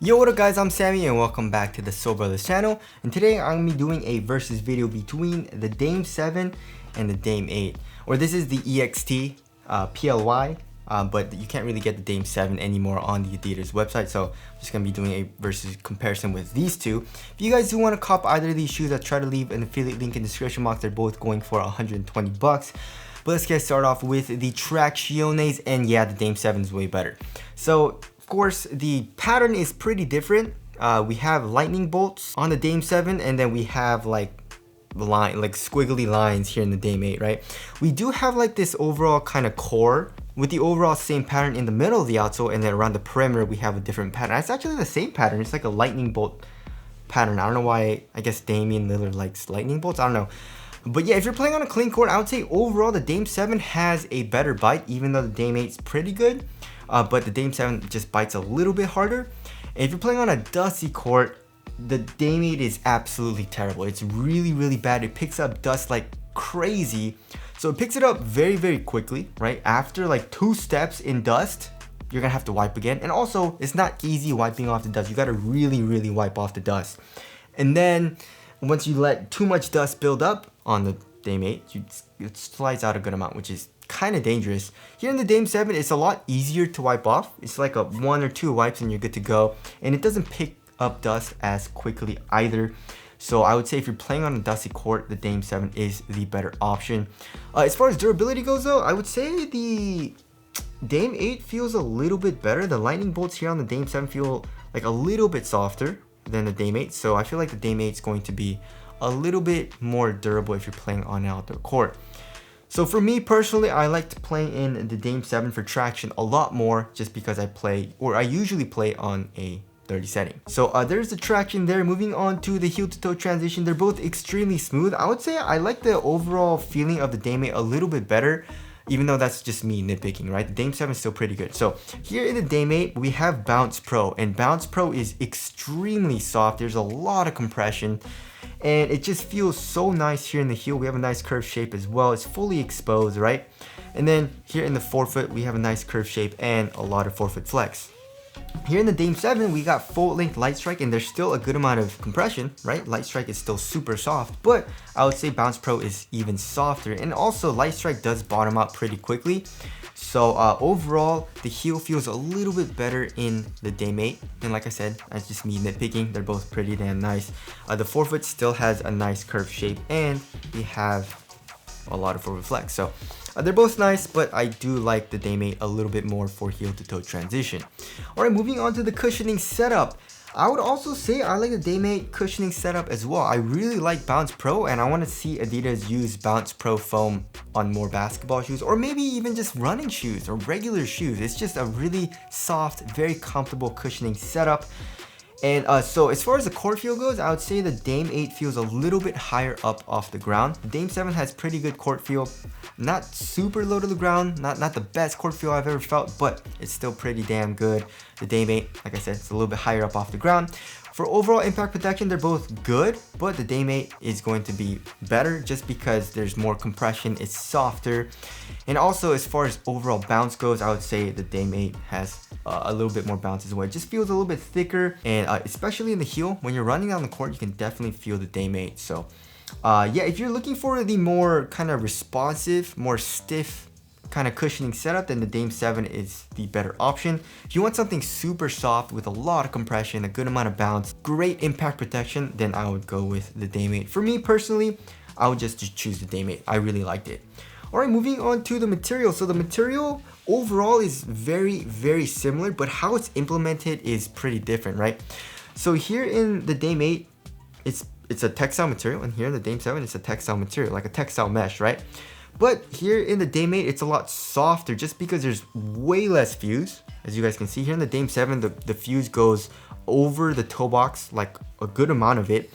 Yo, what up guys, I'm Sammy and welcome back to the Soul Brothers channel. And today I'm going to be doing a versus video between the Dame 7 and the Dame 8. Or this is the EXT PLY, but you can't really get the Dame 7 anymore on the Adidas website. So I'm just going to be doing a versus comparison with these two. If you guys do want to cop either of these shoes, I'll try to leave an affiliate link in the description box. They're both going for 120 bucks. But let's get started off with the Tracciones, and yeah, the Dame 7 is way better. So of course, the pattern is pretty different. We have lightning bolts on the Dame 7, and then we have like squiggly lines here in the Dame 8, right? We do have like this overall kind of core with the overall same pattern in the middle of the outsole, and then around the perimeter we have a different pattern. It's actually the same pattern. It's like a lightning bolt pattern. I don't know why. I guess Damian Lillard likes lightning bolts. I don't know. But yeah, if you're playing on a clean court, I would say overall the Dame 7 has a better bite, even though the Dame 8 is pretty good. But the Dame 7 just bites a little bit harder. And if you're playing on a dusty court, the Dame 8 is absolutely terrible. It's really bad. It picks up dust like crazy. So it picks it up very quickly, right? After like 2 steps in dust, you're gonna have to wipe again. And also, it's not easy wiping off the dust. You gotta really wipe off the dust. And then once you let too much dust build up on the Dame 8, it slides out a good amount, which is kind of dangerous. Here in the Dame 7, it's a lot easier to wipe off. It's like a 1 or 2 wipes and you're good to go. And it doesn't pick up dust as quickly either. So I would say if you're playing on a dusty court, the Dame 7 is the better option. As far as durability goes though, I would say the Dame 8 feels a little bit better. The lightning bolts here on the Dame 7 feel like a little bit softer than the Dame 8. So I feel like the Dame 8 is going to be a little bit more durable if you're playing on an outdoor court. So for me personally, I like to play in the Dame 7 for traction a lot more, just because I usually play on a 30 setting. So there's the traction there. Moving on to the heel to toe transition, they're both extremely smooth. I would say I like the overall feeling of the Dame 8 a little bit better, even though that's just me nitpicking, right? The Dame 7 is still pretty good. So here in the Dame 8, we have Bounce Pro, and Bounce Pro is extremely soft. There's a lot of compression, and it just feels so nice here in the heel. We have a nice curved shape as well. It's fully exposed, right? And then here in the forefoot, we have a nice curved shape and a lot of forefoot flex. Here in the Dame 7, we got full length light strike, and there's still a good amount of compression, right? Light strike is still super soft, but I would say Bounce Pro is even softer. And also light strike does bottom out pretty quickly. So overall, the heel feels a little bit better in the Dame 8. And like I said, that's just me nitpicking. They're both pretty damn nice. The forefoot still has a nice curved shape, and we have a lot of forefoot flex. So they're both nice, but I do like the Dame 8 a little bit more for heel to toe transition. Alright, moving on to the cushioning setup. I would also say I like the Dame 8 cushioning setup as well. I really like Bounce Pro, and I want to see Adidas use Bounce Pro foam on more basketball shoes, or maybe even just running shoes or regular shoes. It's just a really soft, very comfortable cushioning setup. And so as far as the court feel goes, I would say the Dame 8 feels a little bit higher up off the ground. The Dame 7 has pretty good court feel. Not super low to the ground, not the best court feel I've ever felt, but it's still pretty damn good. The Dame 8, like I said, it's a little bit higher up off the ground. For overall impact protection, they're both good, but the Dame 8 is going to be better just because there's more compression, it's softer. And also as far as overall bounce goes, I would say the Dame 8 has a little bit more bounce as well. It just feels a little bit thicker, and especially in the heel, when you're running on the court, you can definitely feel the Dame 8. So yeah, if you're looking for the more kind of responsive, more stiff kind of cushioning setup, then the Dame 7 is the better option. If you want something super soft with a lot of compression, a good amount of bounce, great impact protection, then I would go with the Dame 8. For me personally, I would just choose the Dame 8. I really liked it. Alright, moving on to the material. So the material overall is very similar, but how it's implemented is pretty different, right? So here in the Dame 8, it's a textile material, and here in the Dame 7, it's a textile material, like a textile mesh, right? But here in the Dame 8, it's a lot softer just because there's way less fuse. As you guys can see here in the Dame 7, the fuse goes over the toe box, like a good amount of it.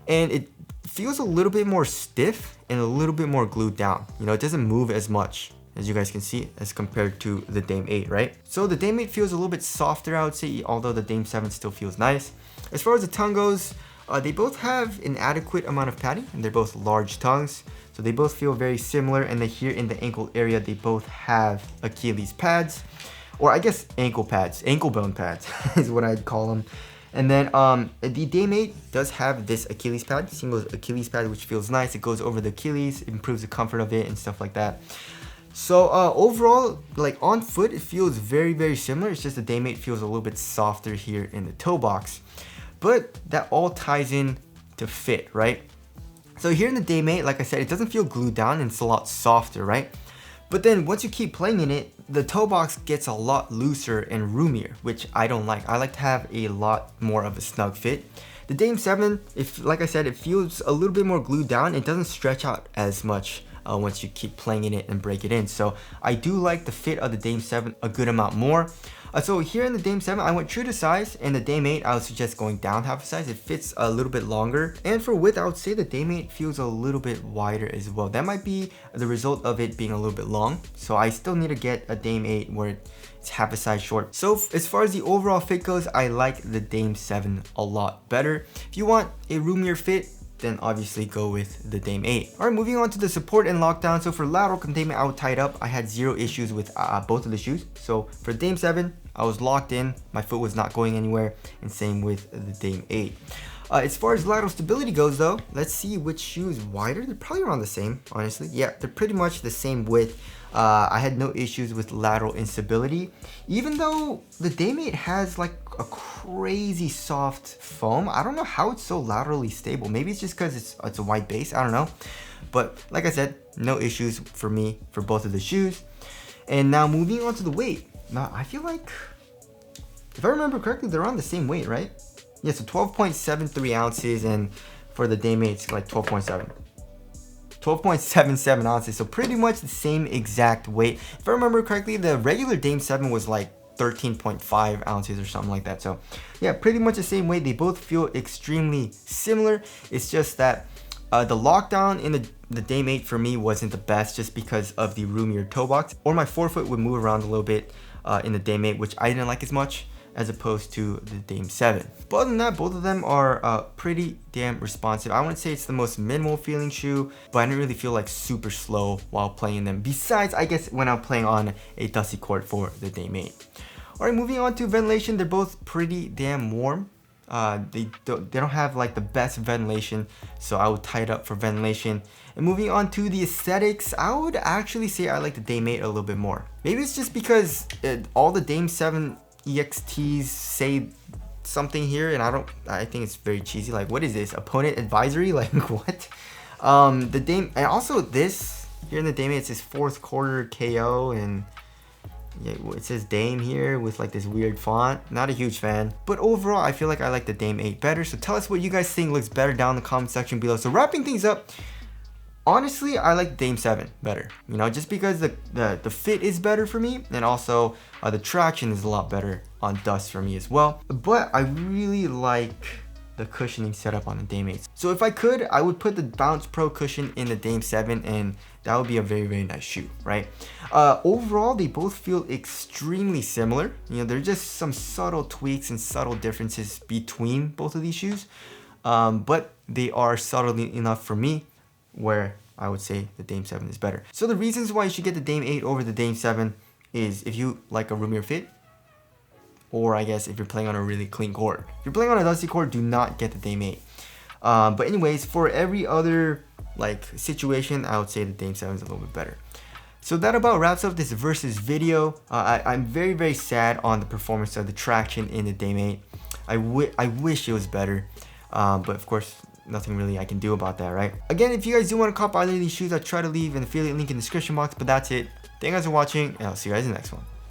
And it feels a little bit more stiff and a little bit more glued down. You know, it doesn't move as much, as you guys can see, as compared to the Dame 8, right? So the Dame 8 feels a little bit softer, I would say, although the Dame 7 still feels nice. As far as the tongue goes, they both have an adequate amount of padding, and they're both large tongues. So they both feel very similar, and then here in the ankle area, they both have Achilles pads, or I guess ankle pads, ankle bone pads is what I'd call them. And then the Dame 8 does have this Achilles pad, single Achilles pad, which feels nice. It goes over the Achilles, improves the comfort of it and stuff like that. So overall, like on foot, it feels very, very similar. It's just the Dame 8 feels a little bit softer here in the toe box. But that all ties in to fit, right? So here in the Dame 8, like I said, it doesn't feel glued down and it's a lot softer, right? But then once you keep playing in it, the toe box gets a lot looser and roomier, which I don't like. I like to have a lot more of a snug fit. The Dame 7, like I said, it feels a little bit more glued down. It doesn't stretch out as much once you keep playing in it and break it in. So I do like the fit of the Dame 7 a good amount more. So here in the Dame 7, I went true to size. In the Dame 8, I would suggest going down half a size. It fits a little bit longer. And for width, I would say the Dame 8 feels a little bit wider as well. That might be the result of it being a little bit long. So I still need to get a Dame 8 where it's half a size short. So as far as the overall fit goes, I like the Dame 7 a lot better. If you want a roomier fit, then obviously go with the Dame 8. Alright, moving on to the support and lockdown. So for lateral containment, I would tie it up. I had zero issues with both of the shoes. So for Dame 7, I was locked in, my foot was not going anywhere, and same with the Dame 8. As far as lateral stability goes though, let's see which shoe is wider. They're probably around the same, honestly. Yeah, they're pretty much the same width. I had no issues with lateral instability, even though the Dame 8 has like a crazy soft foam. I don't know how it's so laterally stable. Maybe it's just because it's a white base, I don't know. But like I said, no issues for me for both of the shoes. And now moving on to the weight. Now I feel like, if I remember correctly, they're on the same weight, right? Yeah, so 12.73 ounces, and for the Dame 8, it's like 12.77 ounces, so pretty much the same exact weight. If I remember correctly, the regular Dame 7 was like 13.5 ounces or something like that. So yeah, pretty much the same weight. They both feel extremely similar. It's just that the lockdown in the Dame 8 for me wasn't the best, just because of the roomier toe box, or my forefoot would move around a little bit in the Dame 8, which I didn't like as much as opposed to the Dame 7. But other than that, both of them are pretty damn responsive. I wouldn't say it's the most minimal feeling shoe, but I didn't really feel like super slow while playing them, besides I guess when I'm playing on a dusty court for the Dame 8. Alright, moving on to ventilation. They're both pretty damn warm. They don't have like the best ventilation, so I would tie it up for ventilation. And moving on to the aesthetics, I would actually say I like the Dame 8 a little bit more. Maybe it's just because all the Dame 7 EXTs say something here, and I think it's very cheesy. Like, what is this? Opponent advisory? Like, what? The Dame, and also this here in the Dame 8, it says fourth quarter KO, and yeah, it says Dame here with like this weird font. Not a huge fan, but overall I feel like I like the Dame 8 better. So tell us what you guys think looks better down in the comment section below. So wrapping things up, honestly, I like Dame 7 better, you know, just because the fit is better for me, and also the traction is a lot better on dust for me as well. But I really like the cushioning setup on the Dame 8. So if I could, I would put the Bounce Pro cushion in the Dame 7, and that would be a very, very nice shoe, right? Overall, they both feel extremely similar. You know, there's just some subtle tweaks and subtle differences between both of these shoes, but they are subtle enough for me where I would say the Dame 7 is better. So the reasons why you should get the Dame 8 over the Dame 7 is if you like a roomier fit, or I guess if you're playing on a really clean court. If you're playing on a dusty court, do not get the Dame 8. But anyways, for every other like situation, I would say the Dame 7 is a little bit better. So that about wraps up this versus video. I'm very, very sad on the performance of the traction in the Dame 8. I wish it was better, but of course, nothing really I can do about that, right? Again, if you guys do want to cop either of these shoes, I'll try to leave an affiliate link in the description box, but that's it. Thank you guys for watching, and I'll see you guys in the next one.